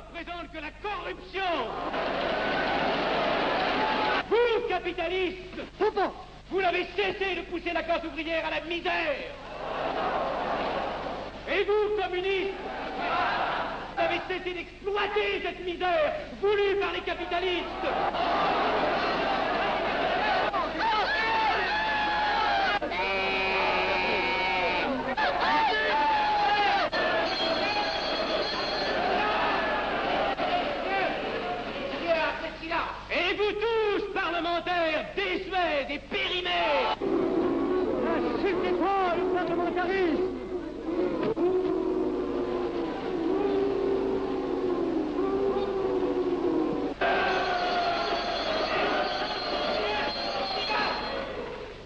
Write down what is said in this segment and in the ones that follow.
représente que la corruption. Vous, capitalistes, vous n'avez cessé de pousser la classe ouvrière à la misère. Et vous, communistes, vous avez cessé d'exploiter cette misère voulue par les capitalistes. Et vous tous, parlementaires, désuets et périmés, n'insultez pas le parlementarisme.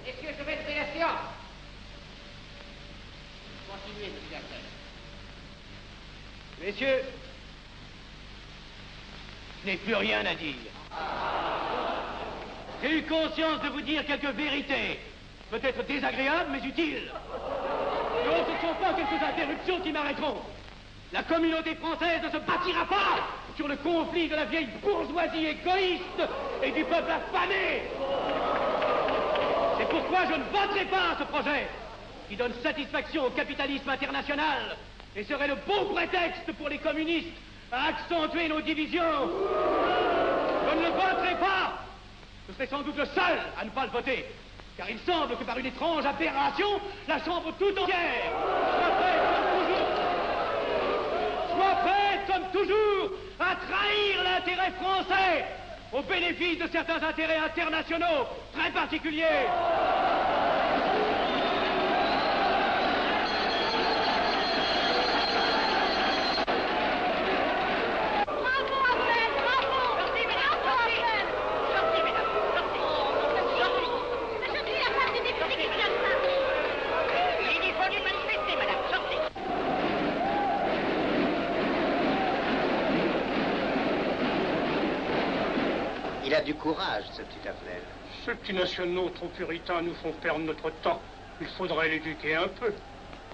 Messieurs, je vais faire la séance. Continuez, monsieur Jackson. Messieurs, je n'ai plus rien à dire. J'ai eu conscience de vous dire quelques vérités, peut-être désagréables, mais utiles. Non, ce ne sont pas quelques interruptions qui m'arrêteront. La communauté française ne se bâtira pas sur le conflit de la vieille bourgeoisie égoïste et du peuple affamé. C'est pourquoi je ne voterai pas ce projet qui donne satisfaction au capitalisme international et serait le bon prétexte pour les communistes à accentuer nos divisions. Je ne le voterai pas. Je serai sans doute le seul à ne pas le voter, car il semble que par une étrange aberration, la Chambre tout entière soit prête comme toujours à trahir l'intérêt français au bénéfice de certains intérêts internationaux très particuliers. Il a du courage, ce petit Affnel. Ces petits nationaux trop puritains nous font perdre notre temps. Il faudrait l'éduquer un peu.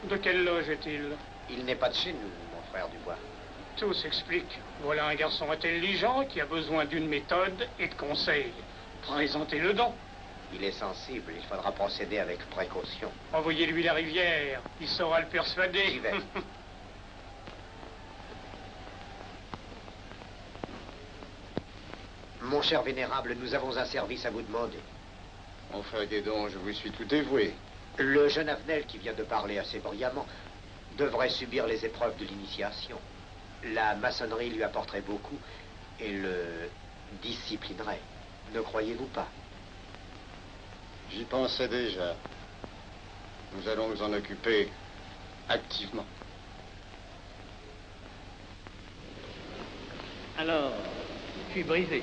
De quelle loge est-il? Il n'est pas de chez nous, mon frère Dubois. Tout s'explique. Voilà un garçon intelligent qui a besoin d'une méthode et de conseils. Présentez-le donc. Il est sensible, il faudra procéder avec précaution. Envoyez-lui la rivière, il saura le persuader. J'y vais. Mon cher vénérable, nous avons un service à vous demander. Enfin, dis donc, je vous suis tout dévoué. Le jeune Affnel qui vient de parler assez brillamment devrait subir les épreuves de l'initiation. La maçonnerie lui apporterait beaucoup et le disciplinerait. Ne croyez-vous pas? J'y pensais déjà. Nous allons nous en occuper activement. Alors, je suis brisé.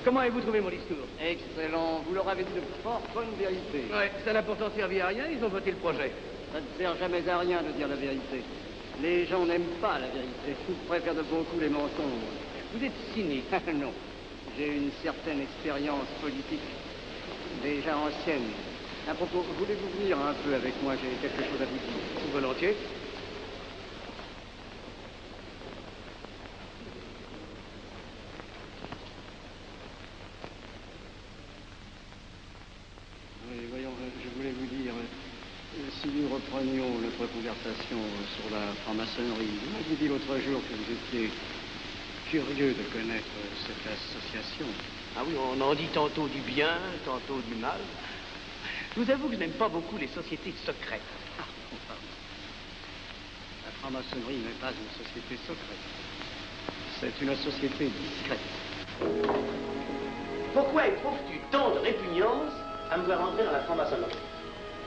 Comment avez-vous trouvé mon discours? Excellent. Vous leur avez dit de fort bonnes vérités. Ouais, ça n'a pourtant servi à rien, ils ont voté le projet. Ça ne sert jamais à rien de dire la vérité. Les gens n'aiment pas la vérité. Ils préfèrent de beaucoup les mensonges. Vous êtes cynique. Non. J'ai une certaine expérience politique, déjà ancienne. À propos, voulez-vous venir un peu avec moi? J'ai quelque chose à vous dire. Volontiers. Oui, voyons, je voulais vous dire, si nous reprenions notre conversation sur la franc-maçonnerie, vous m'avez dit l'autre jour que vous étiez curieux de connaître cette association. Ah oui, on en dit tantôt du bien, tantôt du mal. Je vous avoue que je n'aime pas beaucoup les sociétés secrètes. Ah, pardon. La franc-maçonnerie n'est pas une société secrète. C'est une société discrète. Pourquoi éprouves-tu tant de répugnance à me voir entrer dans la franc-maçonnerie?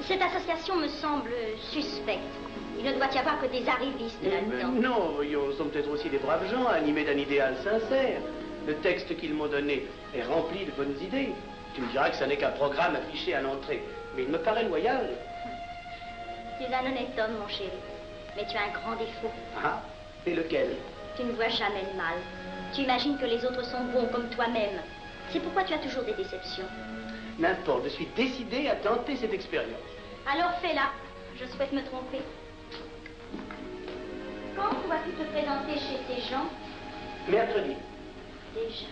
Cette association me semble suspecte. Il ne doit y avoir que des arrivistes là-dedans. Non, voyons, sont peut-être aussi des braves gens animés d'un idéal sincère. Le texte qu'ils m'ont donné est rempli de bonnes idées. Tu me diras que ça n'est qu'un programme affiché à l'entrée. Mais il me paraît loyal. Tu es un honnête homme, mon chéri. Mais tu as un grand défaut. Ah, et lequel? Tu ne vois jamais le mal. Tu imagines que les autres sont bons comme toi-même. C'est pourquoi tu as toujours des déceptions. N'importe, je suis décidé à tenter cette expérience. Alors fais-la. Je souhaite me tromper. Quand vas-tu te présenter chez ces gens? Mercredi. Déjà.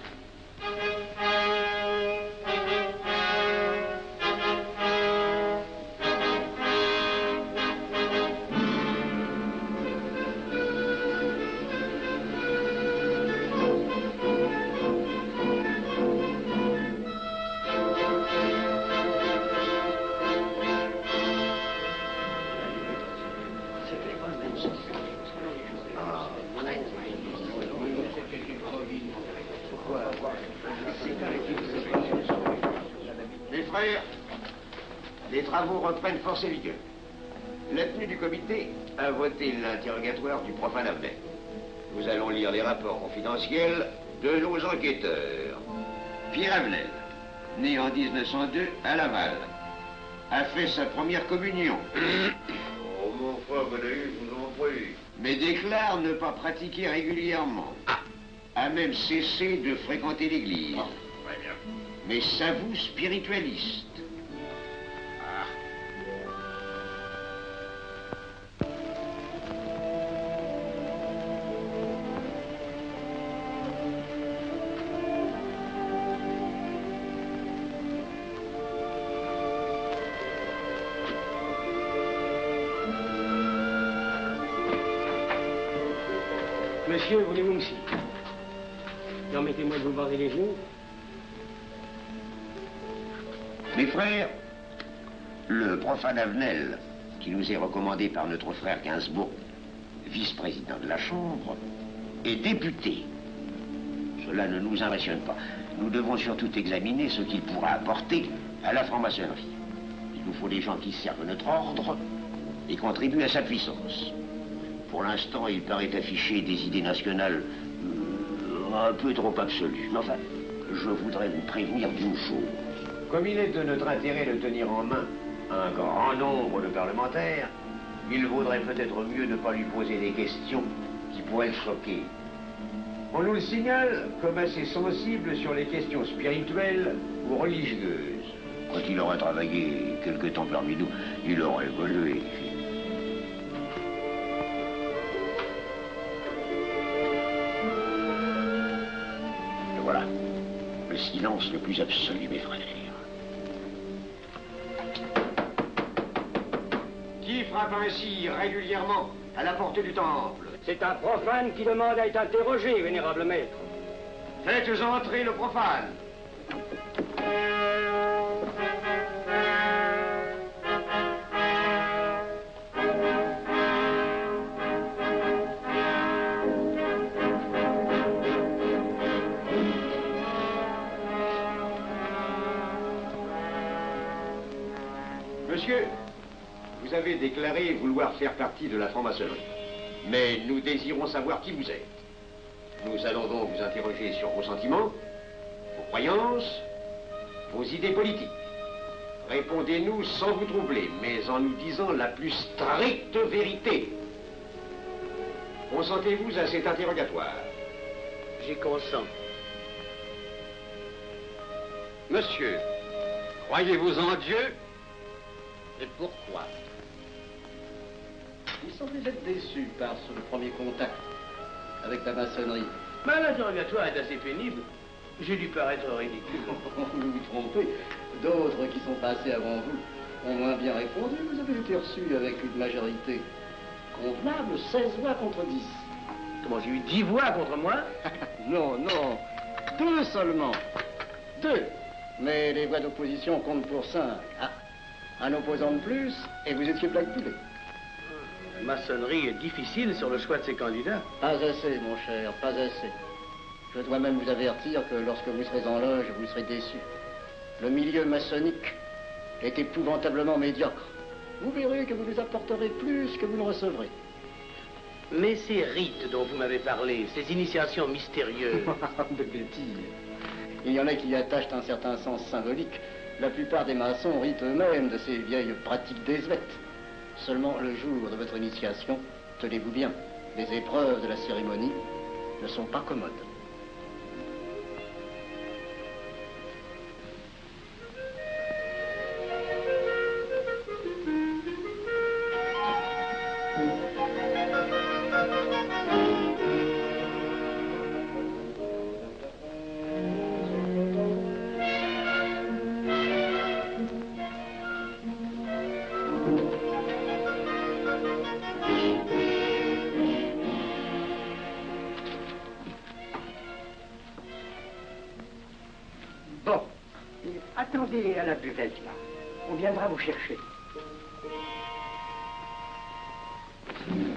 Mes frères, les travaux reprennent force et vigueur. La tenue du comité a voté l'interrogatoire du profane Avnet. Nous allons lire les rapports confidentiels de nos enquêteurs. Pierre Avnet, né en 1902 à Laval, a fait sa première communion. Oh, mon frère, je vous en prie. Mais déclare ne pas pratiquer régulièrement. A même cessé de fréquenter l'église. Très bien. Mais s'avoue spiritualiste. Monsieur, voulez-vous me citer? Permettez-moi de vous barrer les genoux. Mes frères, le profane Avenel, qui nous est recommandé par notre frère Gainsbourg, vice-président de la Chambre, est député. Cela ne nous impressionne pas. Nous devons surtout examiner ce qu'il pourra apporter à la franc-maçonnerie. Il nous faut des gens qui servent notre ordre et contribuent à sa puissance. Pour l'instant, il paraît afficher des idées nationales un peu trop absolues. Mais enfin, je voudrais vous prévenir d'une chose. Comme il est de notre intérêt de tenir en main un grand nombre de parlementaires, il vaudrait peut-être mieux ne pas lui poser des questions qui pourraient le choquer. On nous le signale comme assez sensible sur les questions spirituelles ou religieuses. Quand il aura travaillé quelque temps parmi nous, il aura évolué. Et voilà, le silence le plus absolu, mes frères. Qui frappe ainsi régulièrement à la porte du temple? C'est un profane qui demande à être interrogé, vénérable maître. Faites entrer le profane. Monsieur, vous avez déclaré vouloir faire partie de la franc-maçonnerie. Mais nous désirons savoir qui vous êtes. Nous allons donc vous interroger sur vos sentiments, vos croyances, vos idées politiques. Répondez-nous sans vous troubler, mais en nous disant la plus stricte vérité. Consentez-vous à cet interrogatoire? J'y consens. Monsieur, croyez-vous en Dieu? Et pourquoi? Vous semblez être déçu par ce premier contact avec la maçonnerie. Mais l'interrogatoire est assez pénible. J'ai dû paraître ridicule. Vous vous trompez. D'autres qui sont passés avant vous ont moins bien répondu. Vous avez été reçu avec une majorité convenable, 16 voix contre 10. Comment, j'ai eu 10 voix contre moi? Non, non. 2 seulement. 2. Mais les voix d'opposition comptent pour 5. Ah, un opposant de plus, et vous étiez blackboulé. La maçonnerie est difficile sur le choix de ses candidats. Pas assez, mon cher, pas assez. Je dois même vous avertir que lorsque vous serez en loge, vous serez déçu. Le milieu maçonnique est épouvantablement médiocre. Vous verrez que vous lui apporterez plus que vous ne recevrez. Mais ces rites dont vous m'avez parlé, ces initiations mystérieuses... De bêtises. Il y en a qui y attachent un certain sens symbolique. La plupart des maçons ritent eux-mêmes de ces vieilles pratiques désuètes. Seulement, le jour de votre initiation, tenez-vous bien, les épreuves de la cérémonie ne sont pas commodes. Bon. Attendez à la buvette, là. On viendra vous chercher.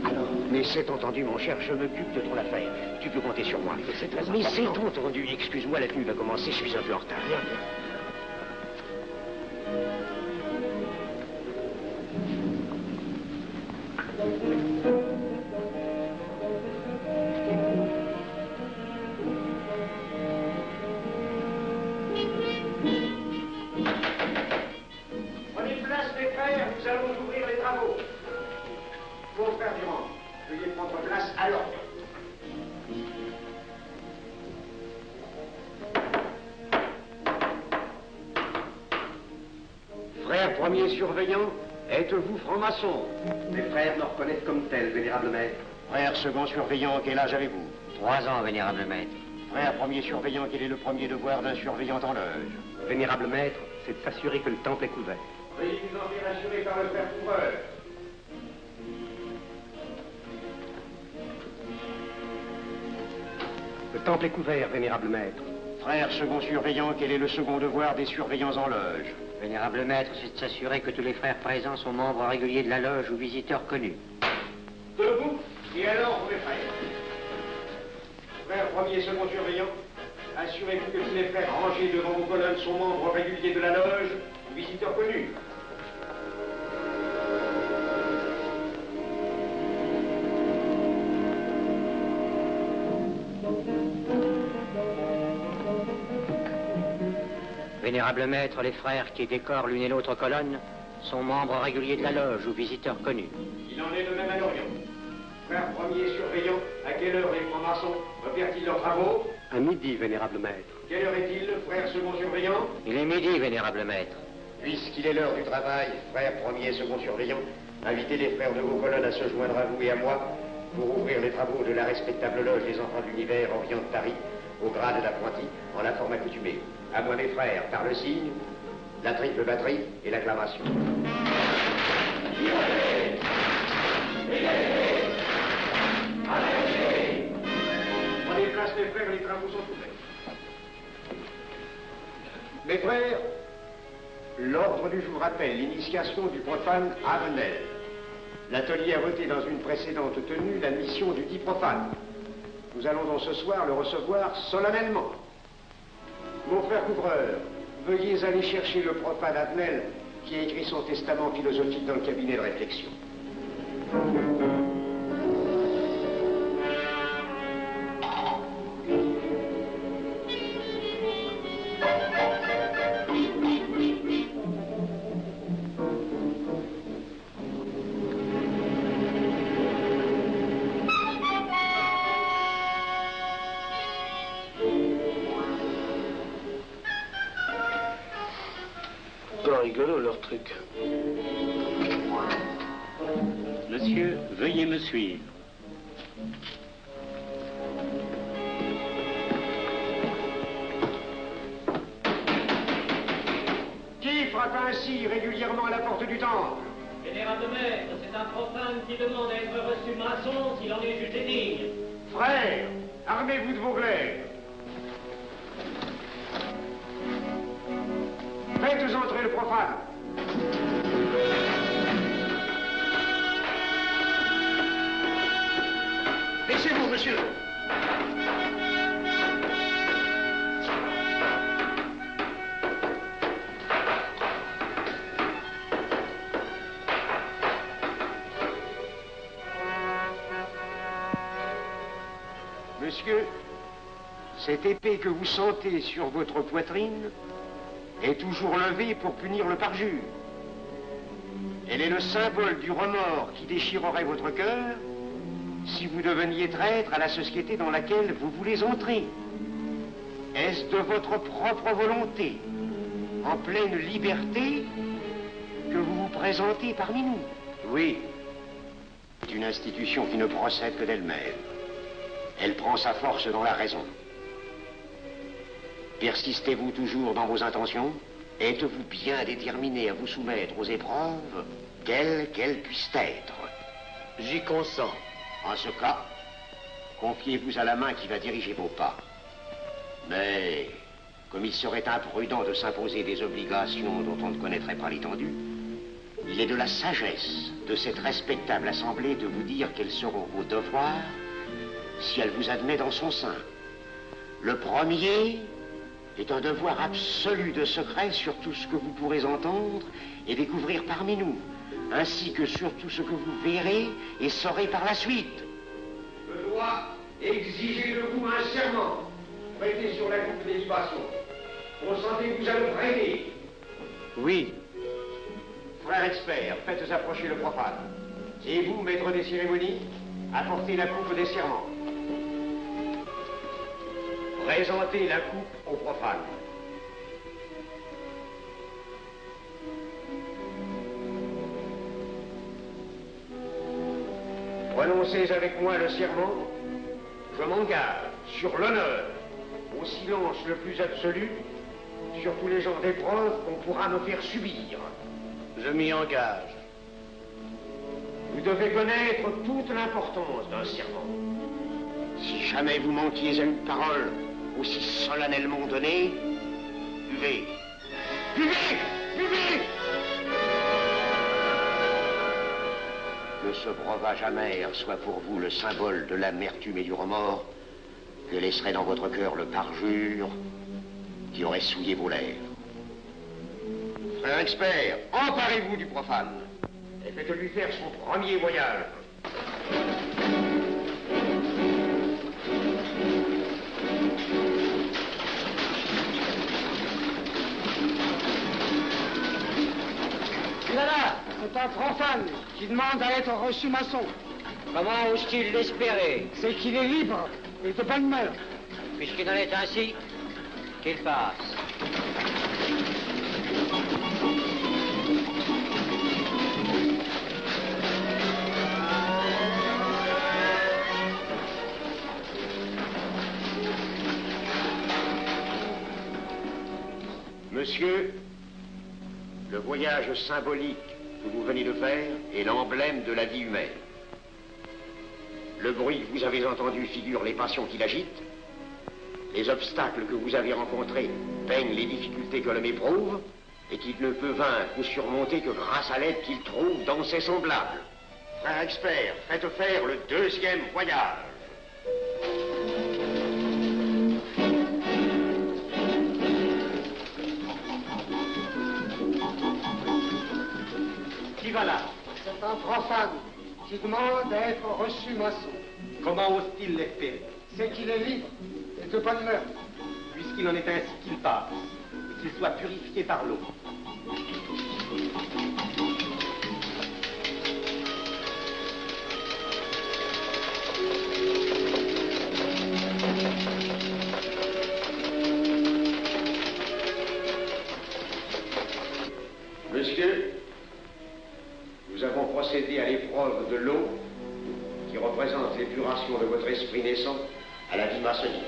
Alors, mais c'est entendu, mon cher, je m'occupe de ton affaire. Tu peux compter sur moi. C'est très important. Mais c'est entendu. Excuse-moi, la tenue va commencer, je suis un peu en retard. Bien, bien. Prenez place, mes frères, nous allons ouvrir les travaux. Mon frère Durand, veuillez prendre place à l'ordre. Frère premier surveillant, êtes-vous franc-maçon? Mes frères me reconnaissent comme tel, vénérable maître. Frère second surveillant, quel âge avez-vous? 3 ans, vénérable maître. Frère premier surveillant, quel est le premier devoir d'un surveillant en loge? Vénérable maître, c'est de s'assurer que le temple est couvert. Veuillez vous en faire assurer par le frère couvreur. Le temple est couvert, vénérable maître. Frère second surveillant, quel est le second devoir des surveillants en loge? Vénérable maître, c'est de s'assurer que tous les frères présents sont membres réguliers de la loge ou visiteurs connus. Debout, et alors, mes frères. Frère premier et second surveillant, assurez-vous que tous les frères rangés devant vos colonnes sont membres réguliers de la loge ou visiteurs connus. Vénérable maître, les frères qui décorent l'une et l'autre colonne sont membres réguliers de la loge ou visiteurs connus. Il en est de même à l'Orient. Frère premier surveillant, à quelle heure les francs-maçons opèrent-ils leurs travaux? À midi, vénérable maître. Quelle heure est-il, frère second surveillant? Il est midi, vénérable maître. Puisqu'il est l'heure du travail, frère premier et second surveillant, invitez les frères de vos colonnes à se joindre à vous et à moi pour ouvrir les travaux de la respectable loge des enfants de l'univers Orient de Paris, au grade d'apprenti, en la forme accoutumée. À moi, mes frères, par le signe, la triple batterie et l'acclamation. Prenez place, mes frères, les travaux sont ouverts. Mes frères, l'ordre du jour appelle l'initiation du profane Avenel. L'atelier a voté dans une précédente tenue la mission du dit profane. Nous allons donc ce soir le recevoir solennellement. Mon frère couvreur, veuillez aller chercher le profane Avenel qui a écrit son testament philosophique dans le cabinet de réflexion. Pas rigolo leur truc. Monsieur, veuillez me suivre. Qui frappe ainsi régulièrement à la porte du temple? Vénérable maître, c'est un profane qui demande à être reçu maçon s'il en est jugé digne. Frères, armez-vous de vos glaives. Faites entrer le profane. Laissez-vous, monsieur. Monsieur, cette épée que vous sentez sur votre poitrine est toujours levée pour punir le parjure. Elle est le symbole du remords qui déchirerait votre cœur si vous deveniez traître à la société dans laquelle vous voulez entrer. Est-ce de votre propre volonté, en pleine liberté, que vous vous présentez parmi nous? Oui. C'est une institution qui ne procède que d'elle-même. Elle prend sa force dans la raison. Persistez-vous toujours dans vos intentions? Êtes-vous bien déterminé à vous soumettre aux épreuves, quelles qu'elles puissent être? J'y consens. En ce cas, confiez-vous à la main qui va diriger vos pas. Mais comme il serait imprudent de s'imposer des obligations dont on ne connaîtrait pas l'étendue, il est de la sagesse de cette respectable assemblée de vous dire quels seront vos devoirs si elle vous admet dans son sein. Le premier est un devoir absolu de secret sur tout ce que vous pourrez entendre et découvrir parmi nous, ainsi que sur tout ce que vous verrez et saurez par la suite. Je dois exiger de vous un serment prêté sur la coupe des libations. Consentez-vous à le prêter? Oui. Frère expert, faites approcher le profane. Et vous, maître des cérémonies, apportez la coupe des serments. Présentez la coupe au profane. Prononcez avec moi le serment. Je m'engage sur l'honneur, au silence le plus absolu, sur tous les genres d'épreuves qu'on pourra me faire subir. Je m'y engage. Vous devez connaître toute l'importance d'un serment. Si jamais vous manquiez à une parole aussi solennellement donnée, buvez. Buvez! Buvez! Que ce breuvage amer soit pour vous le symbole de l'amertume et du remords que laisserait dans votre cœur le parjure qui aurait souillé vos lèvres. Frère expert, emparez-vous du profane et faites-lui faire son premier voyage. Voilà, c'est un profane qui demande à être reçu maçon. Comment ose-t-il l'espérer? C'est qu'il est libre et de bonne mœurs. Puisqu'il en est ainsi, qu'il passe. Monsieur, le voyage symbolique que vous venez de faire est l'emblème de la vie humaine. Le bruit que vous avez entendu figure les passions qui l'agitent. Les obstacles que vous avez rencontrés peignent les difficultés que l'homme éprouve et qu'il ne peut vaincre ou surmonter que grâce à l'aide qu'il trouve dans ses semblables. Frère expert, faites faire le deuxième voyage. Qui va là? C'est un profane qui demande à être reçu maçon. Comment ose-t-il l'espérer? C'est qu'il est libre et de bonne mœurs. Puisqu'il en est ainsi qu'il passe, et qu'il soit purifié par l'eau. Monsieur, nous avons procédé à l'épreuve de l'eau qui représente l'épuration de votre esprit naissant à la vie maçonnique.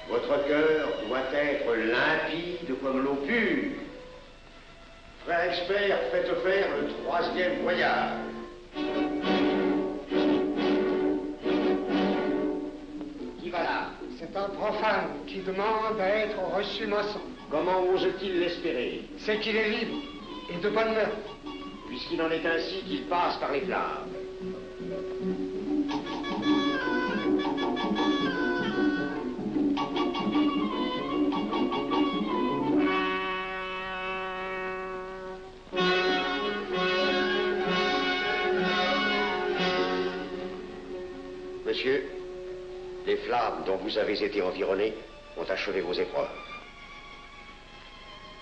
Votre cœur doit être limpide comme l'eau pure. Frère expert, faites faire le troisième voyage. Qui va là? C'est un profane qui demande à être reçu maçon. Comment ose-t-il l'espérer? C'est qu'il est libre et de bonne mœurs. Puisqu'il en est ainsi qu'il passe par les flammes. Monsieur, les flammes dont vous avez été environné ont achevé vos épreuves.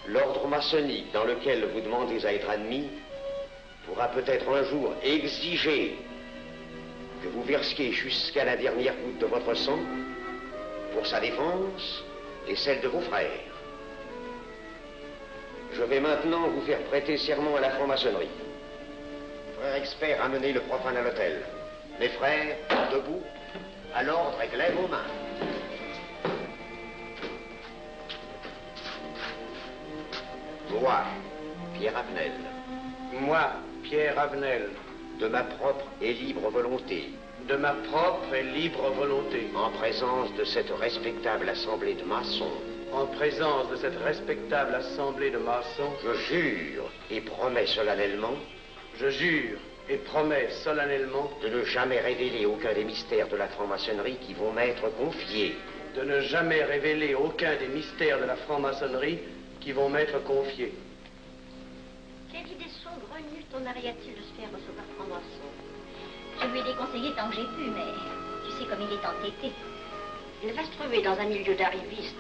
L'ordre maçonnique dans lequel vous demandez à être admis pourra peut-être un jour exiger que vous versiez jusqu'à la dernière goutte de votre sang pour sa défense et celle de vos frères. Je vais maintenant vous faire prêter serment à la franc-maçonnerie. Frère expert, amenez le profane à l'autel. Mes frères, debout, à l'ordre et glaive aux mains. Moi, Pierre Avenel. Moi, Pierre Avenel. De ma propre et libre volonté. De ma propre et libre volonté. En présence de cette respectable assemblée de maçons. En présence de cette respectable assemblée de maçons. Je jure et promets solennellement. Je jure et promets solennellement. De ne jamais révéler aucun des mystères de la franc-maçonnerie qui vont m'être confiés. De ne jamais révéler aucun des mystères de la franc-maçonnerie qui vont m'être confiés. Quelle idée saugrenue ton mari a-t-il de se faire recevoir franc-maçon? Je lui ai déconseillé tant que j'ai pu, mais tu sais comme il est entêté. Il va se trouver dans un milieu d'arrivistes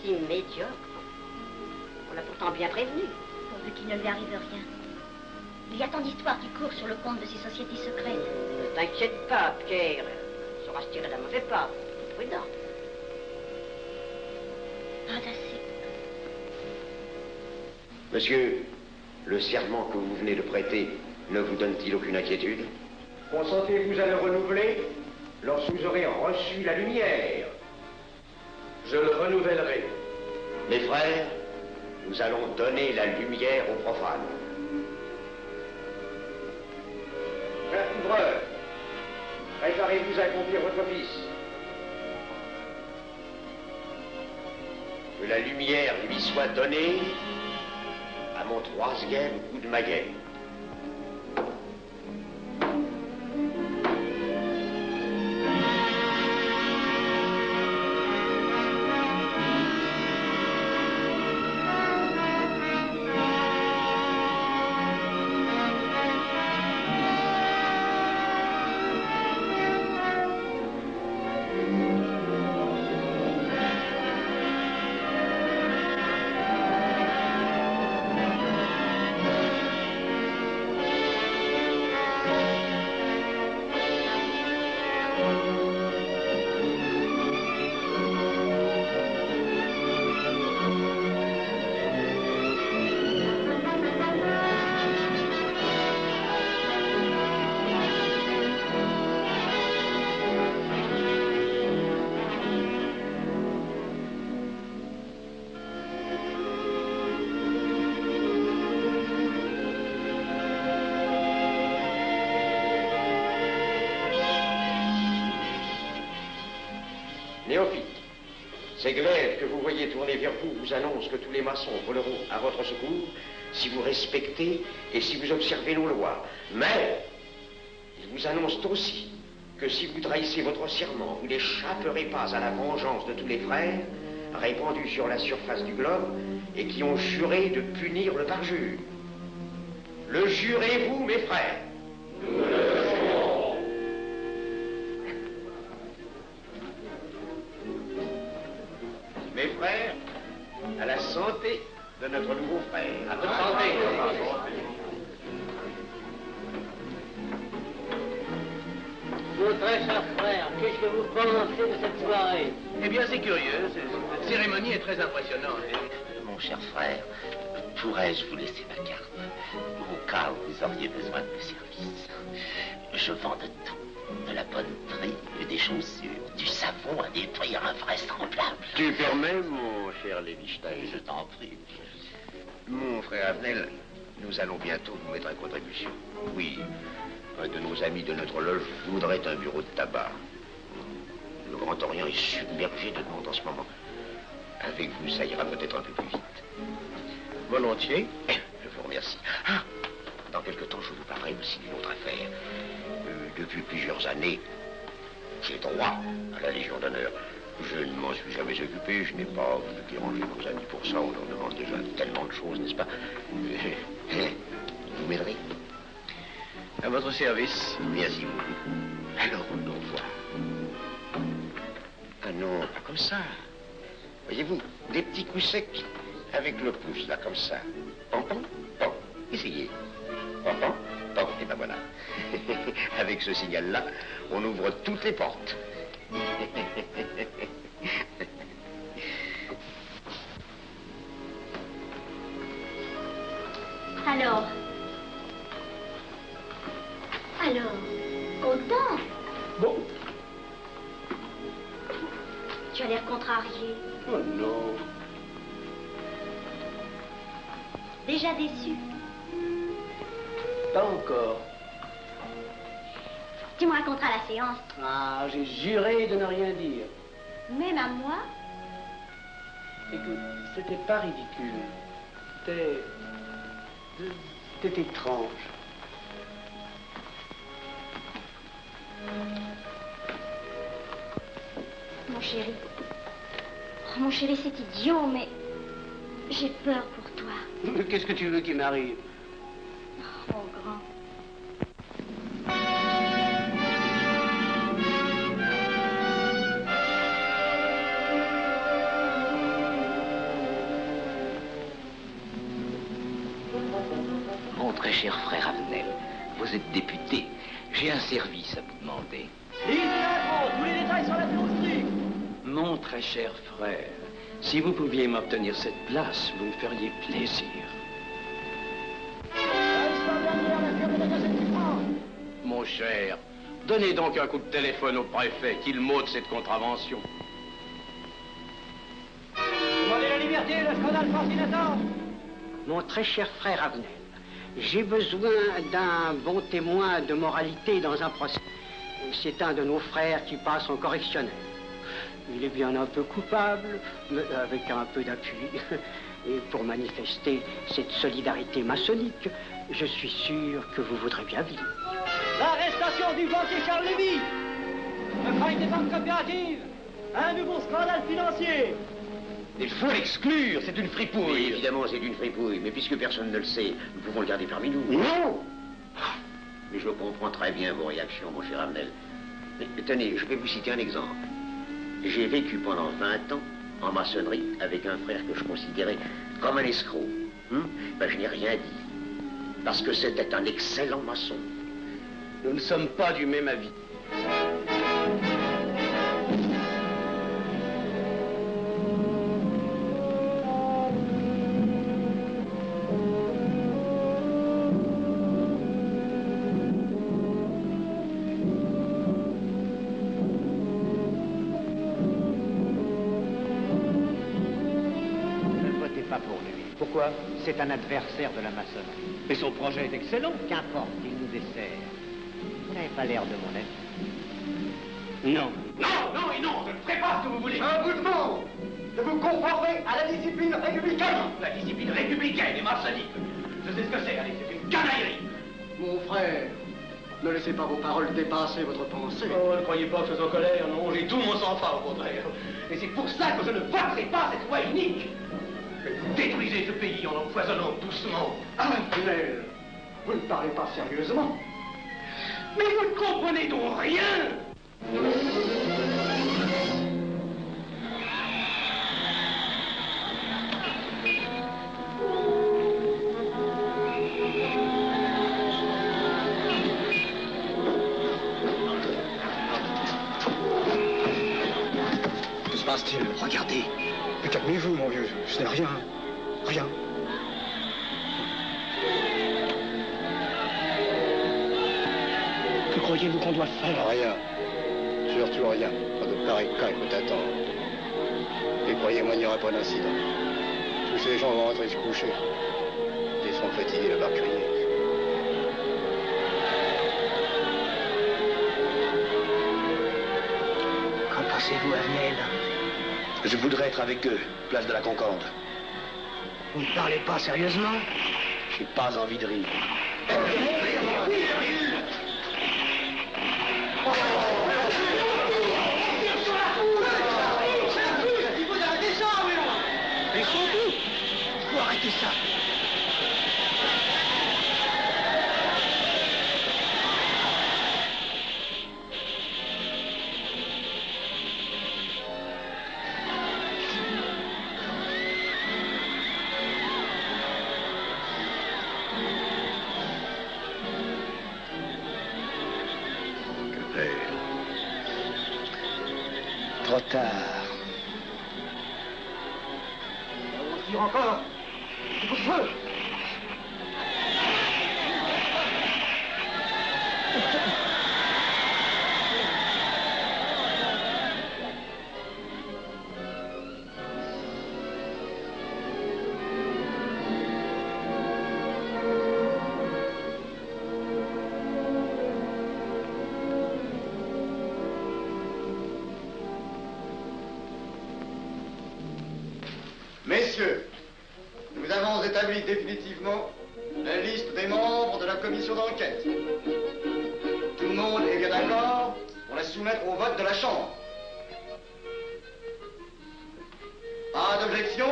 si médiocre. On l'a pourtant bien prévenu. Pourvu qu'il ne lui arrive rien. Il y a tant d'histoires qui courent sur le compte de ces sociétés secrètes. Ne t'inquiète pas, Pierre. Il saura se tirer d'un mauvais pas. Prudent. Pas assez. Monsieur, le serment que vous venez de prêter ne vous donne-t-il aucune inquiétude? Consentez-vous à le renouveler lorsque vous aurez reçu la lumière? Je le renouvellerai. Mes frères, nous allons donner la lumière aux profanes. Frère couvreur, préparez-vous à accomplir votre office. Que la lumière lui soit donnée à mon 3e coup de maguet. Néophyte, ces glaives que vous voyez tourner vers vous vous annoncent que tous les maçons voleront à votre secours si vous respectez et si vous observez nos lois. Mais ils vous annoncent aussi que si vous trahissez votre serment, vous n'échapperez pas à la vengeance de tous les frères répandus sur la surface du globe et qui ont juré de punir le parjure. Le jurez-vous, mes frères? Nous le jurons. Mes frères, à la santé de notre nouveau frère. À votre santé. Mon très cher frère, qu'est-ce que vous pensez de cette soirée? Eh bien, c'est curieux. Cette cérémonie est très impressionnante. Mon cher frère, pourrais-je vous laisser ma carte au cas où vous auriez besoin de mes services? Je vends de tout. De la bonneterie, des chaussures, du savon à des prix invraisemblables. Tu permets, mon cher Lévi-Stein? Je t'en prie. Mon frère Avenel, nous allons bientôt vous mettre à contribution. Oui, un de nos amis de notre loge voudrait un bureau de tabac. Le Grand Orient est submergé de demandes en ce moment. Avec vous, ça ira peut-être un peu plus vite. Volontiers. Je vous remercie. Ah, dans quelque temps, je vous parlerai aussi d'une autre affaire. Depuis plusieurs années, j'ai droit à la Légion d'honneur. Je ne m'en suis jamais occupé, je n'ai pas voulu déranger nos amis pour ça. On leur demande déjà tellement de choses, n'est-ce pas? Vous m'aiderez? À votre service. Merci beaucoup. Alors, au revoir. Ah non, pas comme ça. Voyez-vous, des petits coups secs avec le pouce, là, comme ça. Pam, pam, pam. Essayez. Pam, pam, pam. Et ben voilà. Avec ce signal-là, on ouvre toutes les portes. Alors, content? Bon. Tu as l'air contrarié. Oh non. Déjà déçu? Pas encore. Tu me raconteras la séance. Ah, j'ai juré de ne rien dire. Même à moi? Écoute, c'était pas ridicule. C'était étrange. Mon chéri. Oh, mon chéri, c'est idiot, mais j'ai peur pour toi. Qu'est-ce que tu veux qu'il m'arrive? Oh, mon grand. Mon très cher frère Avenel, vous êtes député. J'ai un service à vous demander. Tous les détails sur la philosophie. Mon très cher frère, si vous pouviez m'obtenir cette place, vous me feriez plaisir. Mon cher, donnez donc un coup de téléphone au préfet, qu'il m'ôte cette contravention. Demandez la liberté, le scandale fascinateur. Mon très cher frère Avenel, j'ai besoin d'un bon témoin de moralité dans un procès. C'est un de nos frères qui passe en correctionnel. Il est bien un peu coupable, mais avec un peu d'appui. Et pour manifester cette solidarité maçonnique, je suis sûr que vous voudrez bien vivre. L'arrestation du banquier Charles Lévy. Le crime des banques coopératives. Un nouveau scandale financier. Il faut l'exclure, c'est une fripouille. Oui, évidemment, c'est une fripouille, mais puisque personne ne le sait, nous pouvons le garder parmi nous. Non! Mais je comprends très bien vos réactions, mon cher Avenel. Mais tenez, je vais vous citer un exemple. J'ai vécu pendant 20 ans en maçonnerie avec un frère que je considérais comme un escroc. Ben, je n'ai rien dit, parce que c'était un excellent maçon. Nous ne sommes pas du même avis. Pourquoi? C'est un adversaire de la maçonnerie. Et son projet est excellent. Qu'importe, il nous dessert. Vous n'avez pas l'air de mon avis. Non. Non, non et non, je ne ferai pas ce que vous voulez. Je vous demande de vous conformer à la discipline républicaine. La discipline républicaine et maçonnique. Je sais ce que c'est, allez, c'est une canaillerie. Mon frère, ne laissez pas vos paroles dépasser votre pensée. Oh, ne croyez pas que je sois en colère, non, j'ai tout mon sang-froid au contraire. Et c'est pour ça que je ne voterai pas cette loi unique. Vous détruisez ce pays en l'empoisonnant doucement. Mais vous ne parlez pas sérieusement. Mais vous ne comprenez donc rien. Que se passe-t-il? Regardez. Mais calmez-vous, mon vieux. Ce n'est rien. Rien. Que croyez-vous qu'on doit faire? Rien. Surtout rien. Pas de pareil cas, il faut attendre. Et croyez-moi, il n'y aura pas d'incident. Tous ces gens vont rentrer se coucher. Ils sont fatigués d'avoir crié. Qu'en pensez-vous, Avenel? Je voudrais être avec eux, place de la Concorde. Vous ne parlez pas sérieusement? J'ai pas envie de rire. Mais surtout, il faut arrêter ça. Trop tard. On tire encore. Coup de feu. Messieurs, nous avons établi définitivement la liste des membres de la commission d'enquête. Tout le monde est bien d'accord pour la soumettre au vote de la Chambre. Pas d'objection?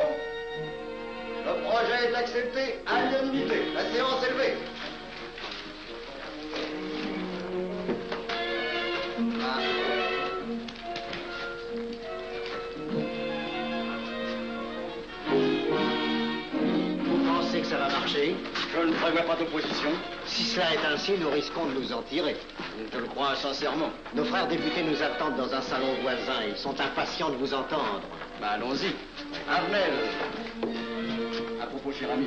Le projet est accepté à l'unanimité. La séance est levée. Vous pensez que ça va marcher? Je ne prévois pas d'opposition. Si cela est ainsi, nous risquons de nous en tirer. Je le crois sincèrement. Nos frères députés nous attendent dans un salon voisin. Ils sont impatients de vous entendre. Bah, allons-y. Avenel. À propos, cher ami,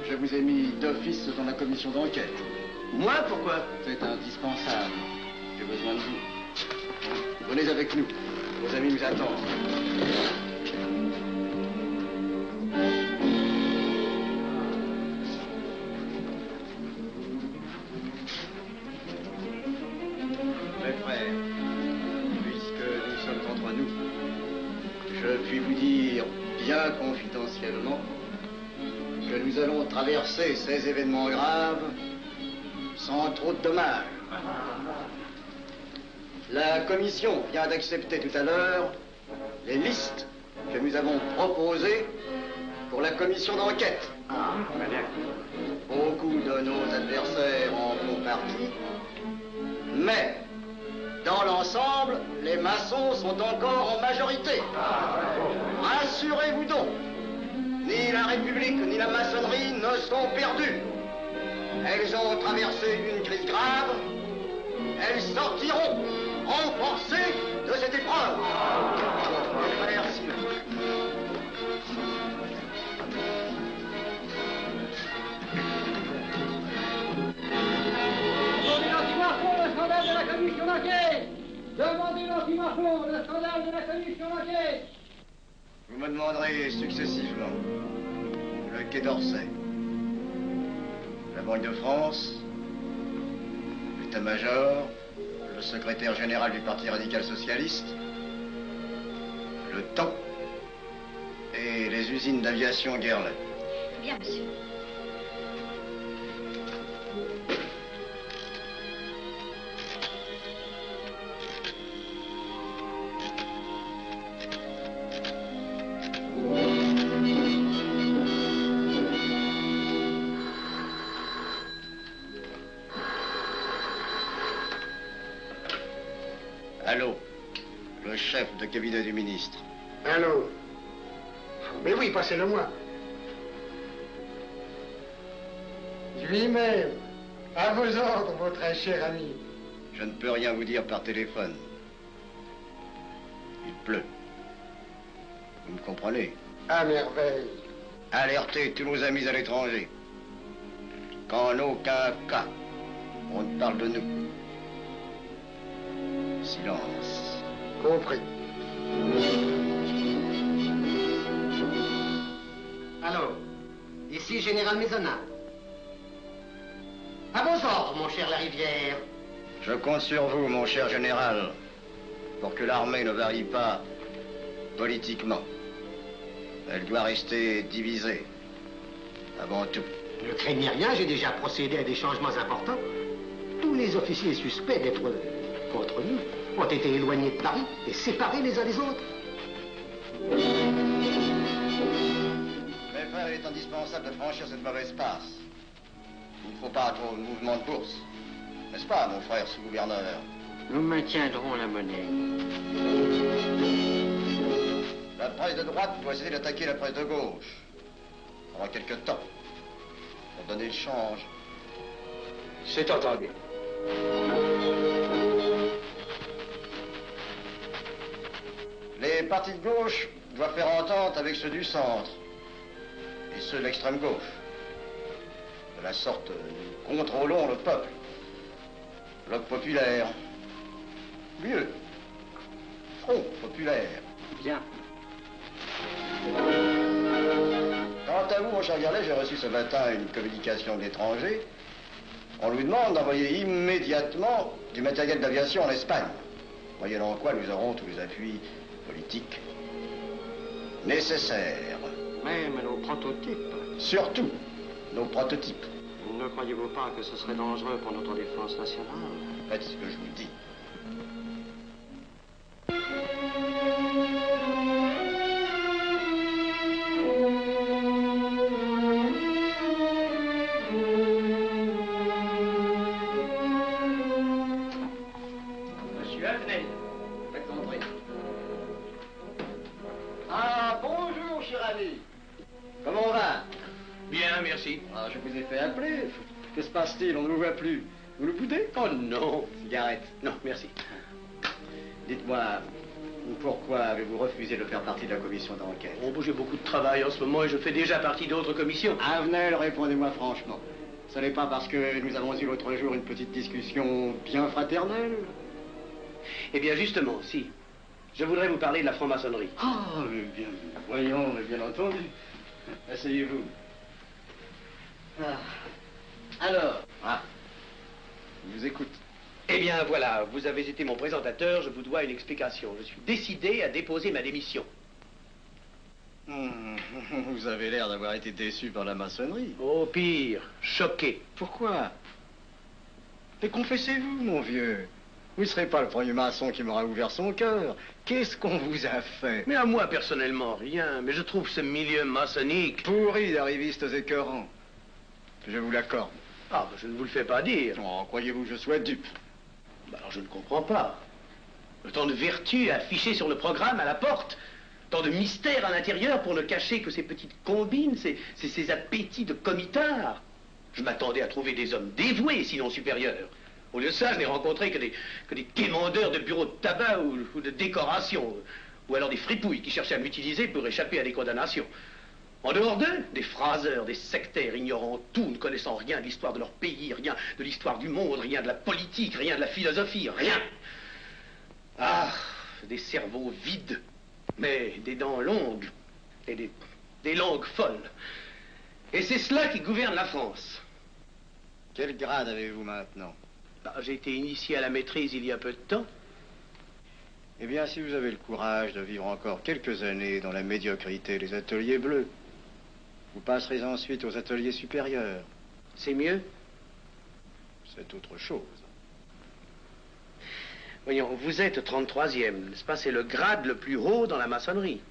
je vous ai mis d'office dans la commission d'enquête. Moi, pourquoi? C'est indispensable. J'ai besoin de vous. Venez avec nous. Vos amis nous attendent. Mes frères, puisque nous sommes entre nous, je puis vous dire bien confidentiellement que nous allons traverser ces événements graves sans trop de dommages. La commission vient d'accepter tout à l'heure les listes que nous avons proposées pour la commission d'enquête. Beaucoup de nos adversaires en font partie, mais dans l'ensemble, les maçons sont encore en majorité. Rassurez-vous donc, ni la République ni la maçonnerie ne sont perdues. Elles ont traversé une crise grave. Elles sortiront renforcées de cette épreuve. Merci. Demandez l'anti-Marchon, le scandale de la commission d'enquête. Demandez l'anti-Marchon, le scandale de la commission d'enquête. Vous me demanderez successivement le Quai d'Orsay, la Banque de France, l'état-major, le secrétaire général du Parti radical socialiste, le temps et les usines d'aviation Guerlain. Bien, monsieur. Allô, le chef de cabinet du ministre. Allô? Mais oui, passez-le moi. Lui-même, à vos ordres, mon très cher ami. Je ne peux rien vous dire par téléphone. Il pleut. Vous me comprenez? À merveille. Alertez tous nos amis à l'étranger. Qu'en aucun cas, on ne parle de nous. Silence. Compris. Allô, ici Général Maisonnat. À vos ordres, mon cher Larivière. Je compte sur vous, mon cher général, pour que l'armée ne varie pas politiquement. Elle doit rester divisée, avant tout. Ne craignez rien, j'ai déjà procédé à des changements importants. Tous les officiers suspects d'être contre nous ont été éloignés de Paris et séparés les uns des autres. Mes frères, il est indispensable de franchir cette mauvaise passe. Il ne faut pas trop de mouvement de bourse. N'est-ce pas, mon frère sous-gouverneur? Nous maintiendrons la monnaie. La presse de droite doit essayer d'attaquer la presse de gauche. Pendant quelque temps. Pour donner le change. C'est entendu. Les partis de gauche doivent faire entente avec ceux du centre. Et ceux de l'extrême gauche. De la sorte, nous contrôlons le peuple. Bloc populaire. Mieux. Front populaire. Bien. Quant à vous, mon cher Garlet, j'ai reçu ce matin une communication de l'étranger. On nous demande d'envoyer immédiatement du matériel d'aviation en Espagne. Moyennant quoi nous aurons tous les appuis politiques nécessaires. Oui, mais nous prototypes. Surtout nos prototypes. Ne croyez-vous pas que ce serait dangereux pour notre défense nationale? Faites ce que je vous dis. Monsieur Avenel, faites entrer. Ah, bonjour, cher ami. Comment on va? Bien, merci. Ah, je vous ai fait appeler. Que se passe-t-il? On ne vous voit plus. Vous le boudez? Oh non. Cigarette. Non, merci. Dites-moi, pourquoi avez-vous refusé de faire partie de la commission d'enquête? Oh, j'ai beaucoup de travail en ce moment et je fais déjà partie d'autres commissions. Avenel, répondez-moi franchement. Ce n'est pas parce que nous avons eu l'autre jour une petite discussion bien fraternelle? Eh bien, justement, si. Je voudrais vous parler de la franc-maçonnerie. Ah, mais bien, voyons, mais bien entendu. Asseyez-vous. Ah. Alors, je vous écoute. Eh bien, voilà, vous avez été mon présentateur, je vous dois une explication. Je suis décidé à déposer ma démission. Vous avez l'air d'avoir été déçu par la maçonnerie. Oh, pire, choqué. Pourquoi? Mais confessez-vous, mon vieux. Vous ne serez pas le premier maçon qui m'aura ouvert son cœur. Qu'est-ce qu'on vous a fait? Mais à moi, personnellement, rien. Mais je trouve ce milieu maçonnique... pourri d'arrivistes écœurants. Je vous l'accorde. Ah, je ne vous le fais pas dire. Oh, croyez-vous que je sois dupe? Alors, je ne comprends pas. Tant de vertus affichées sur le programme à la porte. Tant de mystères à l'intérieur pour ne cacher que ces petites combines, ces appétits de comitard. Je m'attendais à trouver des hommes dévoués, sinon supérieurs. Au lieu de ça, je n'ai rencontré que des quémandeurs de bureaux de tabac ou de décoration, ou alors des fripouilles qui cherchaient à m'utiliser pour échapper à des condamnations. En dehors d'eux, des phraseurs, des sectaires, ignorant tout, ne connaissant rien de l'histoire de leur pays, rien de l'histoire du monde, rien de la politique, rien de la philosophie, rien. Ah, des cerveaux vides, mais des dents longues et des langues folles. Et c'est cela qui gouverne la France. Quel grade avez-vous maintenant? J'ai été initié à la maîtrise il y a peu de temps. Eh bien, si vous avez le courage de vivre encore quelques années dans la médiocrité des ateliers bleus, vous passerez ensuite aux ateliers supérieurs. C'est mieux? C'est autre chose. Voyons, vous êtes 33e, n'est-ce pas? C'est le grade le plus haut dans la maçonnerie.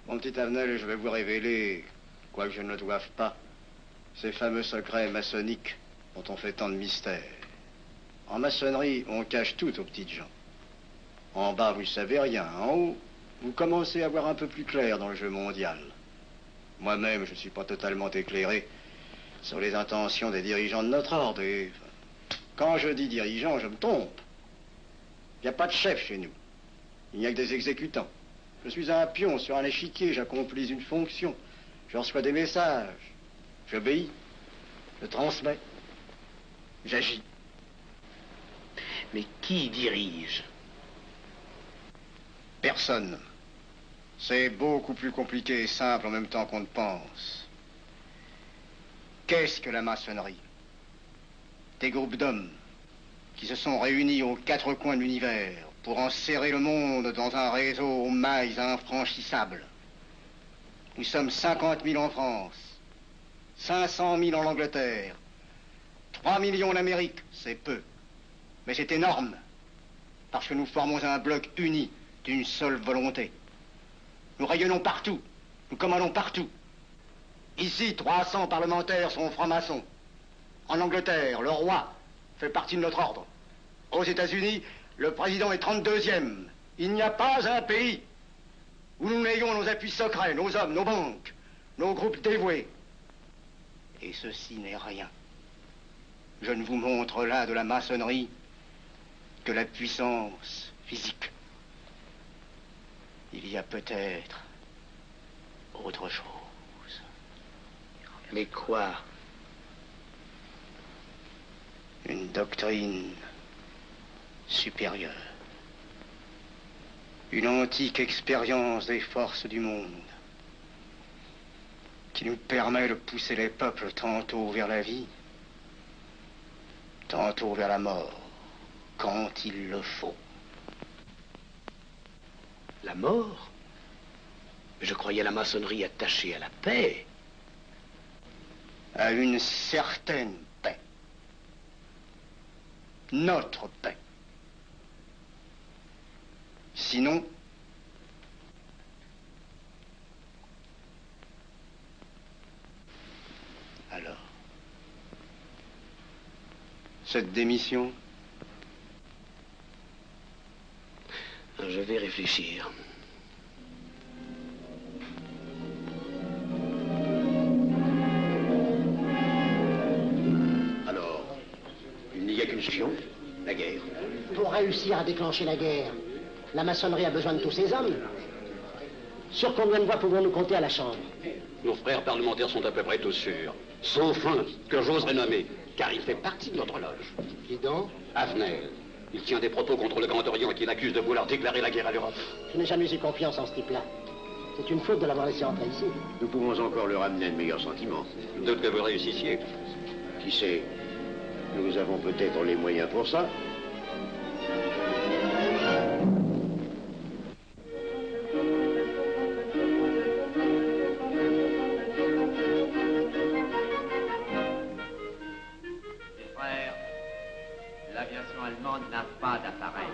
Mon petit Avenel, je vais vous révéler, quoique je ne le doive pas, ces fameux secrets maçonniques dont on fait tant de mystères. En maçonnerie, on cache tout aux petites gens. En bas, vous ne savez rien. En haut, vous commencez à voir un peu plus clair dans le jeu mondial. Moi-même, je ne suis pas totalement éclairé sur les intentions des dirigeants de notre ordre. Et quand je dis dirigeants, je me trompe. Il n'y a pas de chef chez nous. Il n'y a que des exécutants. Je suis un pion sur un échiquier, j'accomplis une fonction. Je reçois des messages. J'obéis. Je transmets. J'agis. Mais qui dirige? Personne. C'est beaucoup plus compliqué et simple en même temps qu'on ne pense. Qu'est-ce que la maçonnerie? Des groupes d'hommes qui se sont réunis aux quatre coins de l'univers pour enserrer le monde dans un réseau aux mailles infranchissables. Nous sommes 50 000 en France, 500 000 en Angleterre, 3 millions en Amérique, c'est peu. Mais c'est énorme, parce que nous formons un bloc uni d'une seule volonté. Nous rayonnons partout, nous commandons partout. Ici, 300 parlementaires sont francs-maçons. En Angleterre, le roi fait partie de notre ordre. Aux États-Unis, le président est 32e. Il n'y a pas un pays où nous n'ayons nos appuis secrets, nos hommes, nos banques, nos groupes dévoués. Et ceci n'est rien. Je ne vous montre là de la maçonnerie que la puissance physique. Il y a peut-être autre chose. Mais quoi? Une doctrine supérieure. Une antique expérience des forces du monde qui nous permet de pousser les peuples tantôt vers la vie, tantôt vers la mort, quand il le faut. La mort? Je croyais la maçonnerie attachée à la paix. À une certaine paix. Notre paix. Sinon, alors, cette démission? Je vais réfléchir. Alors, il n'y a qu'une solution, la guerre. Pour réussir à déclencher la guerre, la maçonnerie a besoin de tous ses hommes. Sur combien de voix pouvons-nous compter à la Chambre? Nos frères parlementaires sont à peu près tous sûrs. Sauf un, que j'oserais nommer, car il fait partie de notre loge. Qui donc? Avenel. Il tient des propos contre le Grand Orient et qui l'accuse de vouloir déclarer la guerre à l'Europe. Je n'ai jamais eu confiance en ce type-là. C'est une faute de l'avoir laissé entrer ici. Nous pouvons encore leur amener de meilleurs sentiments. Doute que vous réussissiez. Qui sait? Nous avons peut-être les moyens pour ça. L'aviation allemande n'a pas d'appareil.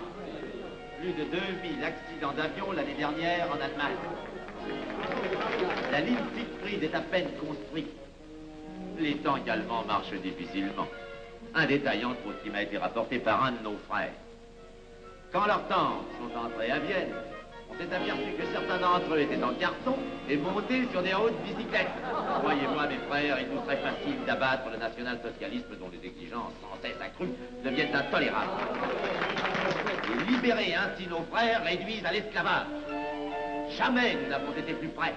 Plus de 2000 accidents d'avion l'année dernière en Allemagne. La ligne Siegfried est à peine construite. Les tanks allemands marchent difficilement. Un détail entre autres qui m'a été rapporté par un de nos frères. Quand leurs tanks sont entrés à Vienne, on s'est aperçu que certains d'entre eux étaient en carton et montés sur des hautes bicyclettes. Croyez-moi, mes frères, il nous serait facile d'abattre le national-socialisme dont les exigences sans cesse accrues deviennent intolérables. Et libérer ainsi nos frères réduisent à l'esclavage. Jamais nous n'avons été plus près.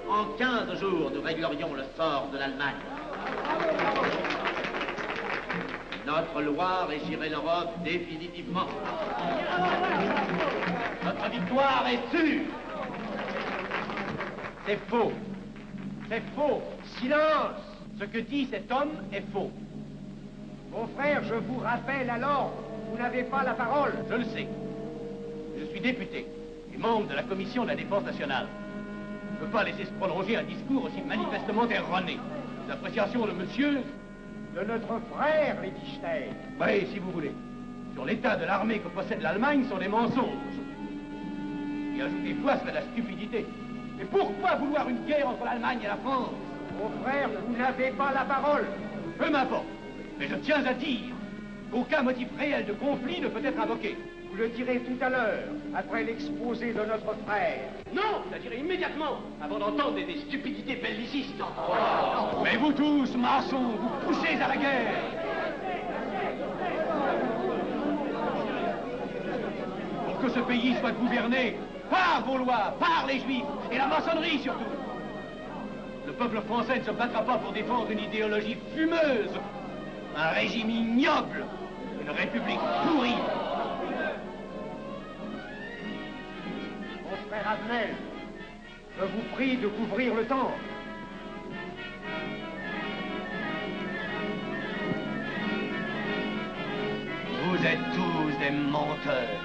En 15 jours, nous réglerions le sort de l'Allemagne. Notre loi régirait l'Europe définitivement. Notre victoire est sûre. C'est faux. C'est faux. Silence. Ce que dit cet homme est faux. Mon frère, je vous rappelle alors, vous n'avez pas la parole. Je le sais. Je suis député et membre de la commission de la défense nationale. Je ne peux pas laisser se prolonger un discours aussi manifestement erroné. L'appréciation de monsieur... De notre frère, Liechtenstein. Oui, si vous voulez. Sur l'état de l'armée que possède l'Allemagne sont des mensonges. Et ajouter foi serait de la stupidité. Mais pourquoi vouloir une guerre entre l'Allemagne et la France? Mon frère, vous n'avez pas la parole. Peu m'importe. Mais je tiens à dire qu'aucun motif réel de conflit ne peut être invoqué. Vous le direz tout à l'heure, après l'exposé de notre frère. Non, je la dirai immédiatement, avant d'entendre des stupidités bellicistes. Mais vous tous, maçons, vous poussez à la guerre. Pour que ce pays soit gouverné par vos lois, par les Juifs, et la maçonnerie surtout. Le peuple français ne se battra pas pour défendre une idéologie fumeuse, un régime ignoble, une république pourrie. Mon frère Avenel, je vous prie de couvrir le temple. Vous êtes tous des menteurs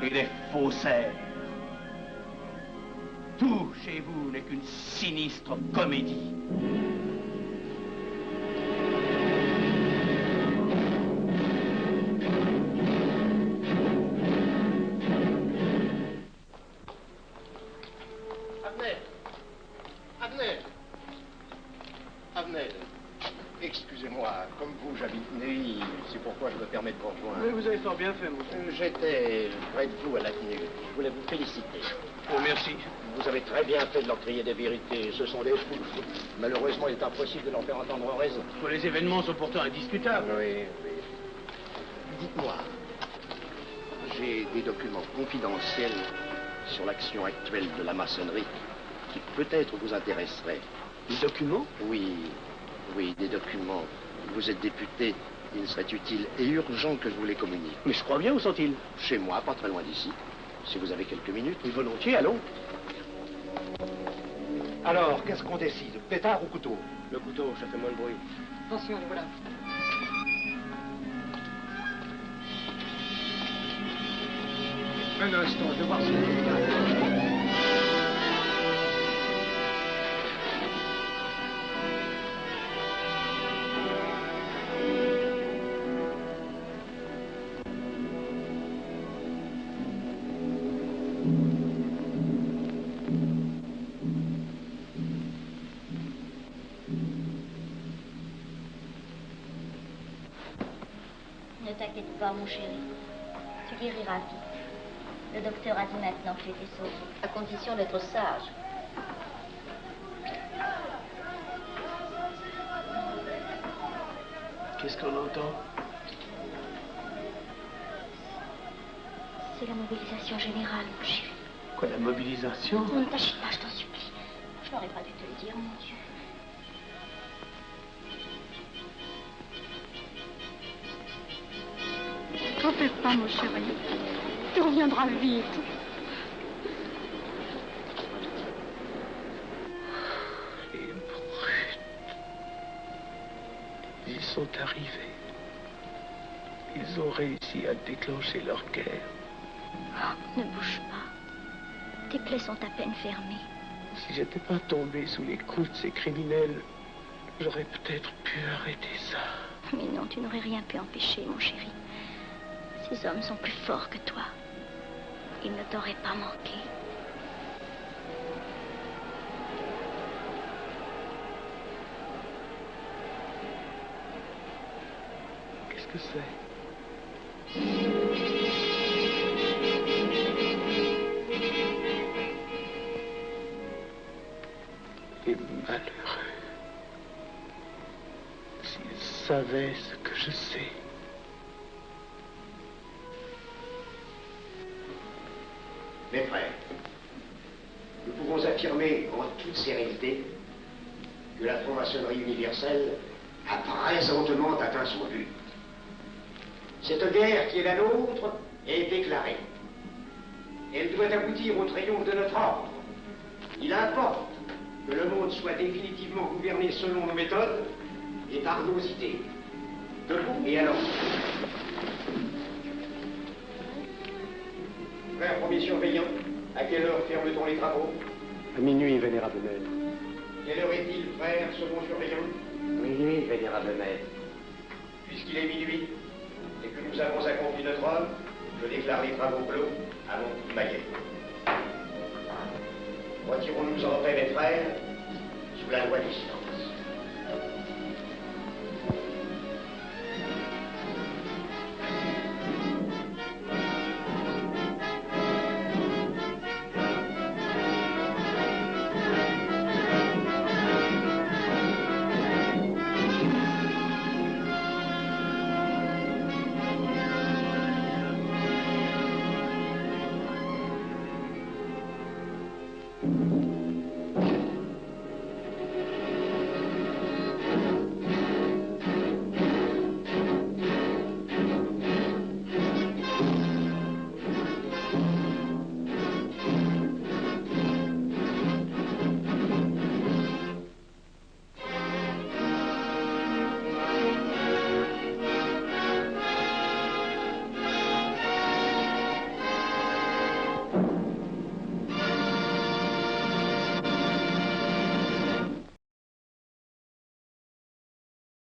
et des faussaires. Tout chez vous n'est qu'une sinistre comédie. Avenel, excusez-moi, comme vous, j'habite Neuilly, c'est pourquoi je me permets de vous rejoindre. Oui, vous avez fort bien fait, mon frère. J'étais près de vous à l'avenue. Je voulais vous féliciter. Oh, merci. Vous avez très bien fait de leur crier des vérités. Ce sont des fous. Malheureusement, il est impossible de leur faire entendre raison. Les événements sont pourtant indiscutables. Oui, oui. Dites-moi, j'ai des documents confidentiels sur l'action actuelle de la maçonnerie qui peut-être vous intéresseraient. Des documents? Oui, oui, des documents. Vous êtes député, il serait utile et urgent que je vous les communique. Mais je crois bien, où sont-ils? Chez moi, pas très loin d'ici. Si vous avez quelques minutes. Oui, volontiers, allons. Alors, qu'est-ce qu'on décide? Pétard ou couteau? Le couteau, ça fait moins de bruit. Attention, le voilà. Un instant, je vais voir si... Ne t'inquiète pas, mon chéri. Tu guériras vite. Le docteur a dit maintenant que tu étais sauvé, à condition d'être sage. Qu'est-ce qu'on entend? C'est la mobilisation générale, mon chéri. Quoi, la mobilisation? Ne t'agite pas, je t'en supplie. Je n'aurais pas dû te le dire, mon Dieu. T'en fais pas, mon chéri. Tu reviendras vite. Les brutes. Ils sont arrivés. Ils ont réussi à déclencher leur guerre. Oh, ne bouge pas. Tes plaies sont à peine fermées. Si j'étais pas tombé sous les coups de ces criminels, j'aurais peut-être pu arrêter ça. Mais non, tu n'aurais rien pu empêcher, mon chéri. Ces hommes sont plus forts que toi. Ils ne t'auraient pas manqué. Qu'est-ce que c'est? Les malheureux. S'ils savaient ce que je sais. Mes frères, nous pouvons affirmer en toute sérénité que la franc-maçonnerie universelle a présentement atteint son but. Cette guerre qui est la nôtre est déclarée. Elle doit aboutir au triomphe de notre ordre. Il importe que le monde soit définitivement gouverné selon nos méthodes et par nos idées. Debout et alors. Frère premier surveillant, à quelle heure ferme-t-on les travaux? À minuit, vénérable maître. Quelle heure est-il, frère second surveillant? Minuit, vénérable maître. Puisqu'il est minuit et que nous avons accompli notre œuvre, je déclare les travaux clos à mon coup de maillet. Retirons-nous en paix, mes frères, sous la loi du silence.